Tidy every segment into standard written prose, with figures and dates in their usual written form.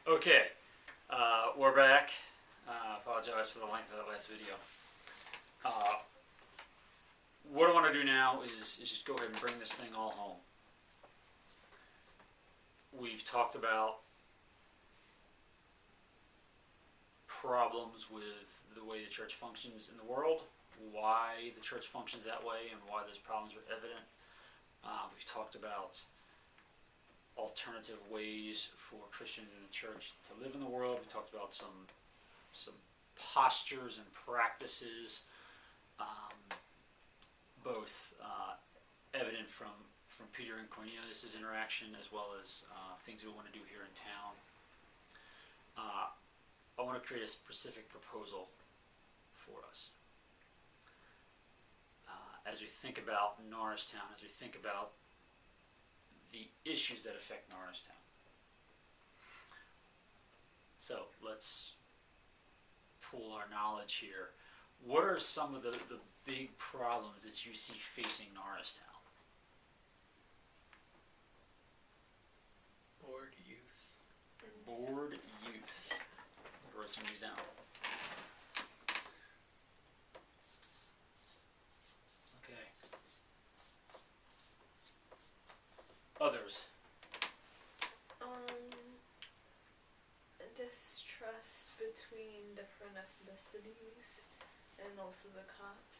Okay, we're back. Apologize for the length of that last video. What I want to do now is just go ahead and bring this thing all home. We've talked about problems with the way the church functions in the world, why the church functions that way, and why those problems are evident. We've talked about alternative ways for Christians in the church to live in the world. We talked about some postures and practices, both evident from Peter and Cornelius' interaction, as well as things we want to do here in town. I want to create a specific proposal for us. As we think about Norristown, as we think about the issues that affect Norristown. So let's pool our knowledge here. What are some of the big problems that you see facing Norristown? Bored youth. Bored youth. I'll write some of these down. Okay. Others. Distrust between different ethnicities and also the cops.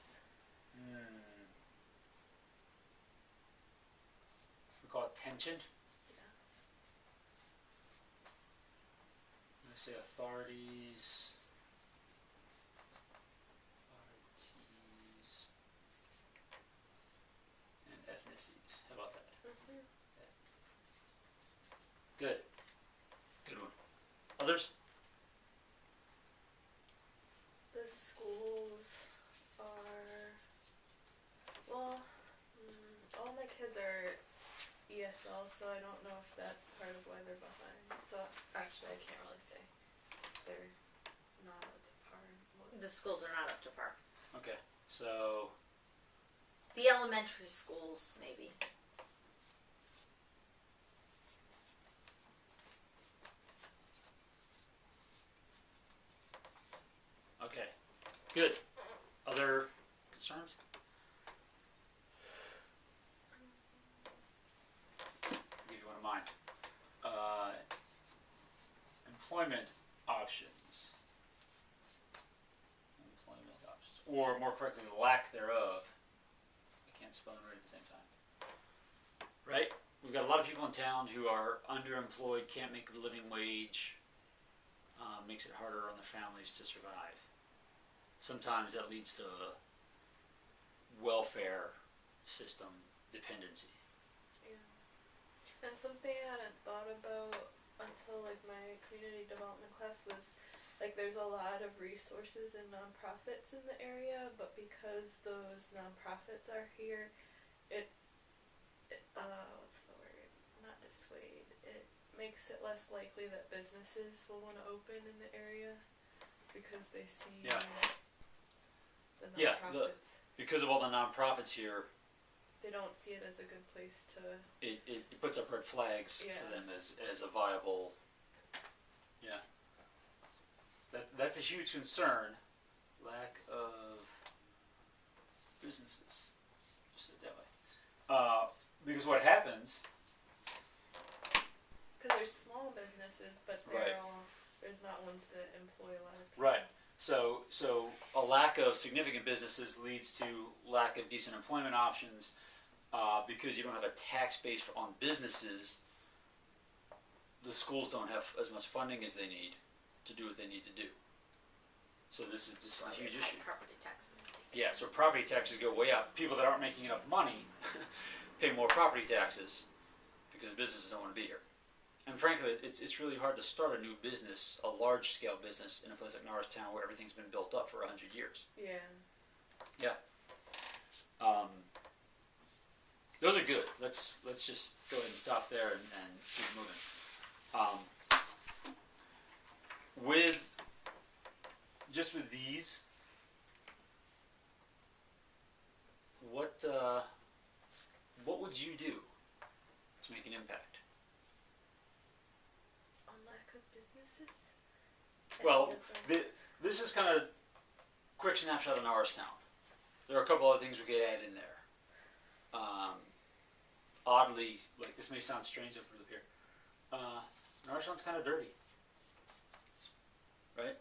We call it tension. Yeah. Let's say authorities and ethnicities. How about that? Mm-hmm. Good. Good one. Others? The schools are, well, all my kids are ESL, so I don't know if that's part of why they're behind. So actually I can't really say. They're not up to par. The schools are not up to par. Okay. So, The elementary schools, maybe. okay. Good. Other concerns? I'll give you one of mine. Employment options. Employment options. Or more correctly, the lack thereof. I can't spell and read at the same time. Right? We've got a lot of people in town who are underemployed, can't make the living wage, makes it harder on the families to survive. Sometimes that leads to welfare system dependency. Yeah. And something I hadn't thought about until like my community development class was like there's a lot of resources and nonprofits in the area, but because those nonprofits are here, it what's the word? Not dissuade. It makes it less likely that businesses will want to open in the area because they see Yeah. the Yeah, nonprofits. because of all the nonprofits here, They don't see it as a good place to. it puts up red flags Yeah. for them as a viable. Yeah. That's a huge concern. Lack of businesses. Just put it that way. Because what happens? Because there's small businesses, but Right. there's not ones that employ a lot of people. Right. So a lack of significant businesses leads to lack of decent employment options. Because you don't have a tax base on businesses, the schools don't have as much funding as they need to do what they need to do. So this is a huge issue. Property taxes. Yeah, so property taxes go way up. People that aren't making enough money pay more property taxes because businesses don't want to be here. And frankly, it's really hard to start a new business, a large-scale business, in a place like Norristown where everything's been built up for 100 years. Yeah. Yeah. Those are good. Let's just go ahead and stop there and keep moving. With these, what would you do to make an impact? On lack of businesses? Well, Any of them? this is kind of quick snapshot of Norristown. There are a couple other things we could add in there. Oddly, like this may sound strange up here, Norristown's kind of dirty, right?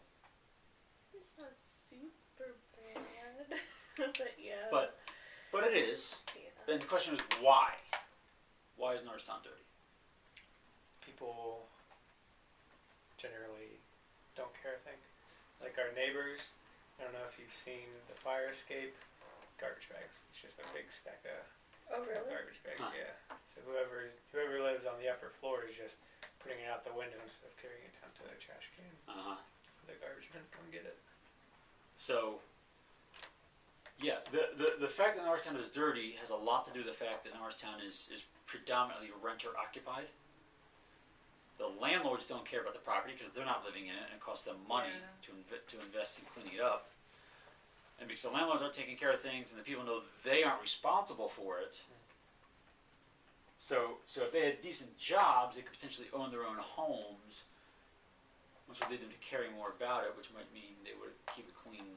It's not super bad, but yeah. But it is. Yeah. And the question is why? Why is Norristown dirty? People generally don't care, I think. Like our neighbors, I don't know if you've seen the fire escape, garbage bags. It's just a big stack of Oh really? garbage bags, Huh. yeah. So whoever lives on the upper floor is just putting it out the window instead of carrying it down to the trash can. The garbage men come get it. So, yeah, the fact that Norristown is dirty has a lot to do with the fact that Norristown is predominantly renter occupied. The landlords don't care about the property because they're not living in it, and it costs them money to invest in cleaning it up. And because the landlords aren't taking care of things, and the people know they aren't responsible for it. So if they had decent jobs, they could potentially own their own homes, which would lead them to caring more about it, which might mean they would keep it clean.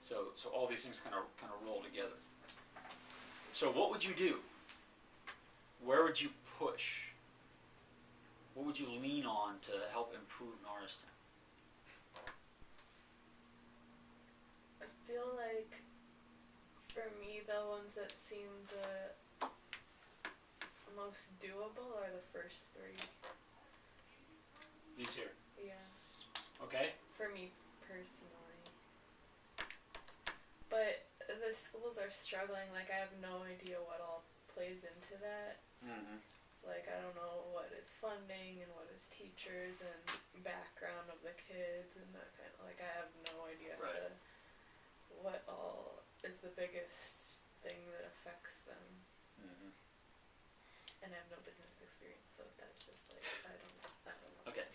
So all these things kind of roll together. So what would you do? Where would you push? What would you lean on to help improve Norristown? I feel like for me the ones that seem the most doable are the first three. These here. Yeah. Okay? For me personally. But the schools are struggling, like I have no idea what all plays into that. Mm-hmm. Like I don't know what is funding and what is teachers and background of the kids and that kind of, like I have no idea Right. what all is the biggest thing that affects them. Mm-hmm. And I have no business experience, so that's just like I don't know. Okay.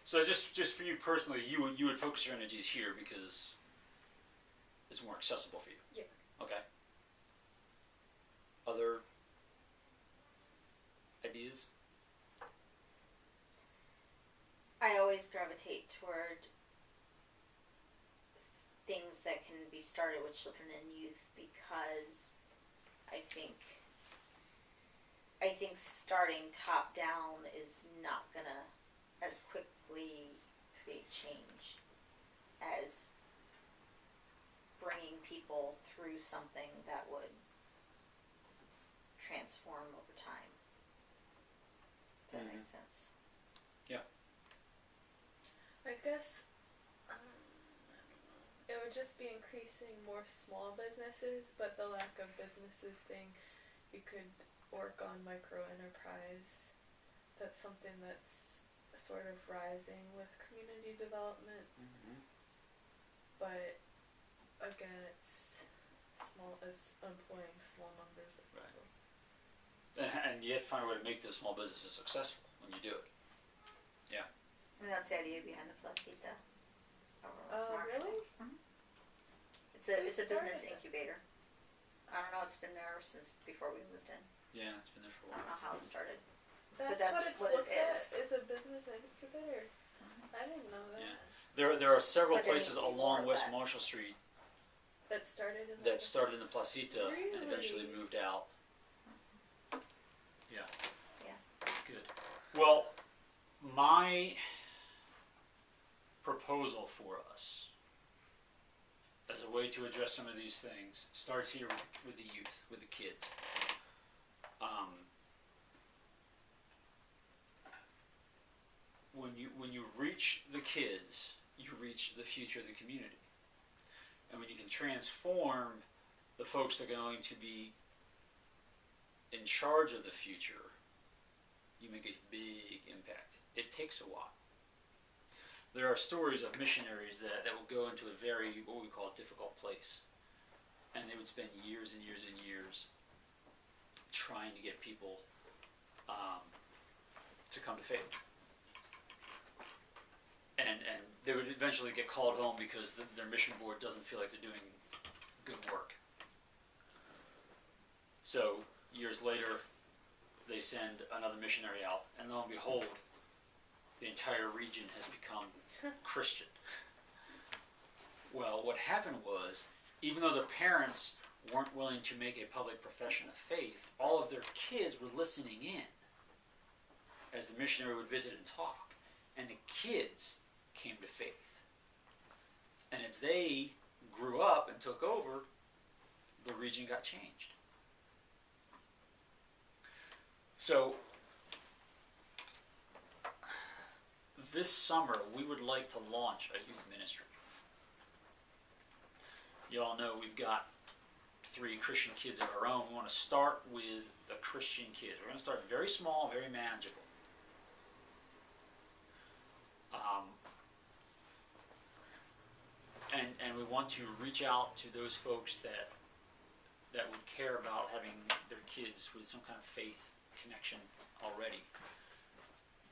So just for you personally, you would focus your energies here because it's more accessible for you. Yeah. Okay. Other ideas? I always gravitate toward things that can be started with children and youth because I think starting top down is not gonna as quickly create change as bringing people through something that would transform over time. If that makes sense. I guess I don't know. It would just be increasing more small businesses, but the lack of businesses thing, you could work on micro enterprise. That's something that's sort of rising with community development, Mm-hmm. but again, it's small as employing small numbers of Right. people. And you have to find a way to make those small businesses successful when you do it. And that's the idea behind the Placita. Oh, really? It's Who a business started it? incubator. I don't know, it's been there since before we moved in. Yeah, it's been there for a I while. don't know how it started. That's that's what it's what it looked at. is. Is a business incubator. I didn't know that. Yeah. There are several But there places needs to be more along of West that. Marshall Street That started in that started in the Placita and eventually Really? moved out. Yeah. Yeah. Good. Well, my proposal for us as a way to address some of these things starts here with the youth, with the kids. When you reach the kids, you reach the future of the community. And when you can transform the folks that are going to be in charge of the future, you make a big impact. It takes a while. There are stories of missionaries that will go into a very, what we call a difficult place. And they would spend years and years and years trying to get people to come to faith. And they would eventually get called home because their mission board doesn't feel like they're doing good work. So years later, they send another missionary out, and lo and behold, the entire region has become Christian. Well, what happened was, even though the parents weren't willing to make a public profession of faith, all of their kids were listening in as the missionary would visit and talk, and the kids came to faith. And as they grew up and took over, the region got changed. So, this summer, we would like to launch a youth ministry. You all know we've got 3 Christian kids of our own. We want to start with the Christian kids. We're going to start very small, very manageable. And we want to reach out to those folks that would care about having their kids with some kind of faith connection already.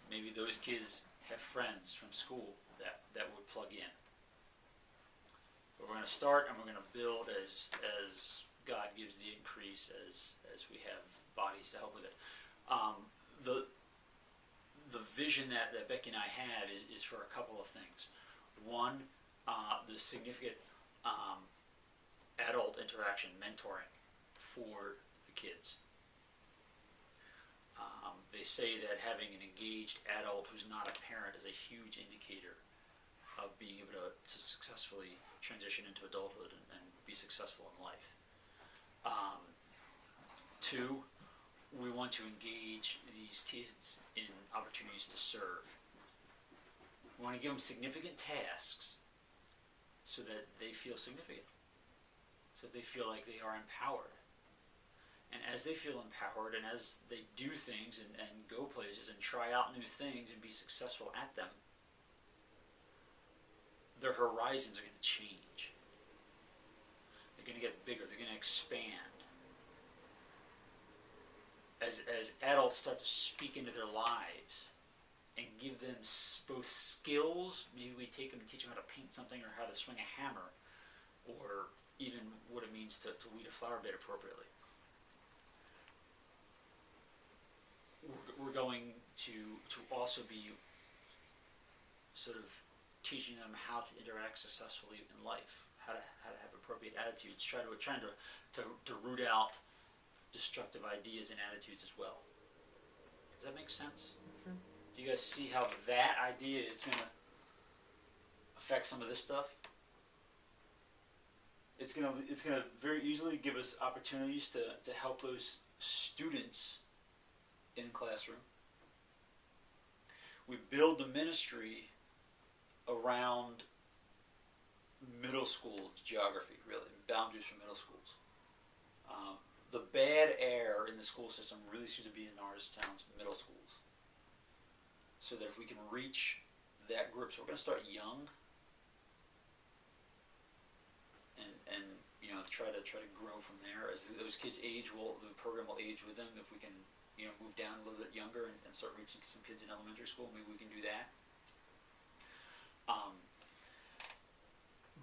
Maybe those kids have friends from school that would plug in. But we're going to start, and we're going to build as God gives the increase, as we have bodies to help with it. The vision that Becky and I had is for a couple of things. One, the significant adult interaction, mentoring for the kids. They say that having an engaged adult who's not a parent is a huge indicator of being able to successfully transition into adulthood and be successful in life. 2, we want to engage these kids in opportunities to serve. We want to give them significant tasks so that they feel significant, so that they feel like they are empowered. And as they feel empowered, and as they do things and go places and try out new things and be successful at them, their horizons are going to change. They're going to get bigger. They're going to expand. As adults start to speak into their lives and give them both skills, maybe we take them and teach them how to paint something or how to swing a hammer, or even what it means to weed a flower bed appropriately. We're going to also be sort of teaching them how to interact successfully in life, how to have appropriate attitudes, trying to root out destructive ideas and attitudes as well. Does that make sense? Mm-hmm. Do you guys see how that idea is going to affect some of this stuff? It's going to very easily give us opportunities to help those students in the classroom. We build the ministry around middle school geography, really, boundaries for middle schools. The bad air in the school system really seems to be in Norristown's middle schools. So that if we can reach that group, so we're going to start young, and try to grow from there. As those kids age, the program will age with them. If we can move down a little bit younger and start reaching some kids in elementary school, maybe we can do that.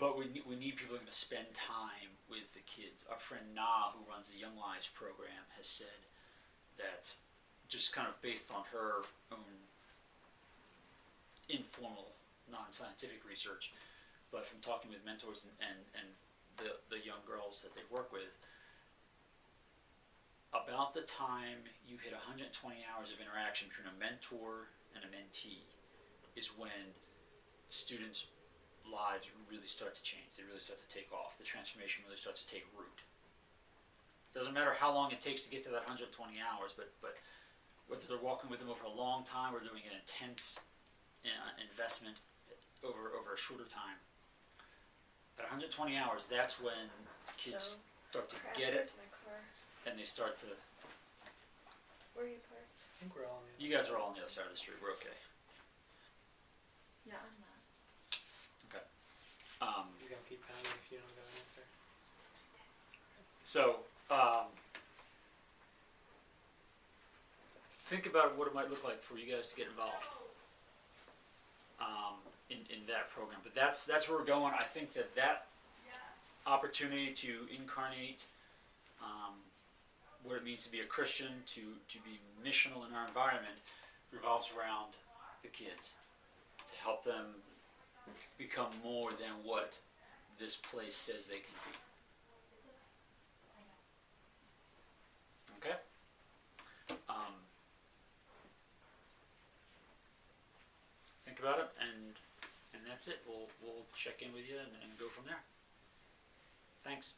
But we need people who are going to spend time with the kids. Our friend Na, who runs the Young Lives program, has said that, just kind of based on her own informal, non-scientific research, but from talking with mentors and the young girls that they work with, about the time you hit 120 hours of interaction between a mentor and a mentee is when students' lives really start to change. They really start to take off. The transformation really starts to take root. It doesn't matter how long it takes to get to that 120 hours, but whether they're walking with them over a long time or doing an intense investment over a shorter time, at 120 hours, that's when kids start to get it, and they start to... Where are you parked? I think we're all on the You guys are all on the other side of the street. We're okay. Yeah, I'm not. Okay. He's gonna keep pounding if you don't go answer. So, think about what it might look like for you guys to get involved in that program. But that's where we're going. I think that opportunity to incarnate what it means to be a Christian, to be missional in our environment, revolves around the kids, to help them become more than what this place says they can be. Okay? Think about it, and that's it. We'll check in with you and go from there. Thanks.